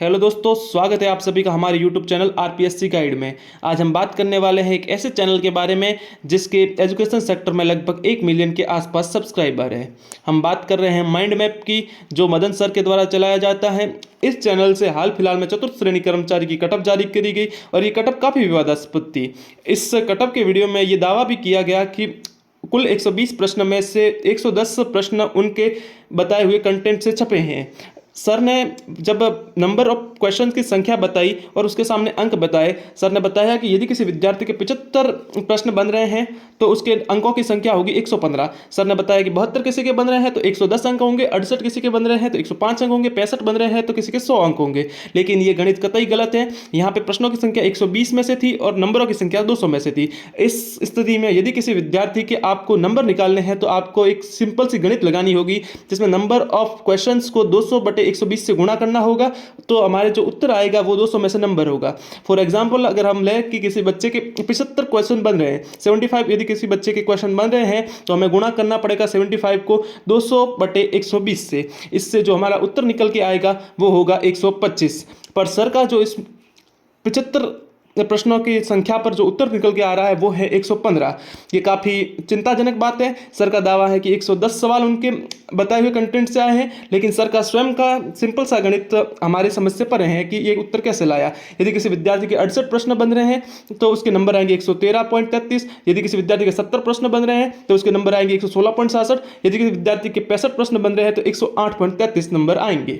Hello दोस्तों, स्वागत है आप सभी का हमारे यूट्यूब चैनल आरपीएससी गाइड में। आज हम बात करने वाले हैं एक ऐसे चैनल के बारे में जिसके एजुकेशन सेक्टर में लगभग 1 मिलियन के आसपास सब्सक्राइबर है। हम बात कर रहे हैं माइंड मैप की, जो मदन सर के द्वारा चलाया जाता है। इस चैनल से हाल फिलहाल में चतुर्थ श्रेणी कर्मचारी की कटअप जारी करी गई और ये कटअप काफ़ी विवादास्पद थी। इस कटअप के वीडियो में ये दावा भी किया गया कि कुल 120 प्रश्न में से 110 प्रश्न उनके बताए हुए कंटेंट से छपे हैं। सर ने जब नंबर ऑफ क्वेश्चन की संख्या बताई और उसके सामने अंक बताए, सर ने बताया कि यदि किसी विद्यार्थी के 75 प्रश्न बन रहे हैं तो उसके अंकों की संख्या होगी 115। सर ने बताया कि 72 किसी के बन रहे हैं तो 110 अंक होंगे, 68 किसी के बन रहे हैं तो 105 अंक होंगे, 65 बन रहे हैं तो किसी के 100 अंक होंगे। लेकिन ये गणित कतई गलत है। यहाँ पे प्रश्नों की संख्या 120 में से थी और नंबरों की संख्या 200 में से थी। इस स्थिति में यदि किसी विद्यार्थी के आपको नंबर निकालने हैं तो आपको एक सिंपल सी गणित लगानी होगी, जिसमें नंबर ऑफ क्वेश्चंस को 200/120 से गुणा करना होगा, तो हमारे जो उत्तर आएगा वो 200 में से नंबर होगा। फॉर एग्जांपल, अगर हम लें कि किसी बच्चे के 75 क्वेश्चन बन रहे हैं, 75 यदि किसी बच्चे के क्वेश्चन बन रहे हैं तो हमें गुणा करना पड़ेगा 75 को 200/120 से। इससे जो हमारा उत्तर निकल के आएगा वो होगा 125। पर सर का जो इस 75 प्रश्नों की संख्या पर जो उत्तर निकल के आ रहा है वो है 115। ये काफ़ी चिंताजनक बात है। सर का दावा है कि 110 सवाल उनके बताए हुए कंटेंट से आए हैं, लेकिन सर का स्वयं का सिंपल सा गणित हमारे समझ से परे है कि ये उत्तर कैसे लाया। यदि किसी विद्यार्थी के 68 प्रश्न बन रहे हैं तो उसके नंबर आएंगे 113.33। यदि किसी विद्यार्थी के 70 प्रश्न बन रहे हैं तो उसके नंबर आएंगे 116.66। यदि किसी विद्यार्थी के 65 प्रश्न बन रहे हैं तो 108.33 नंबर आएंगे।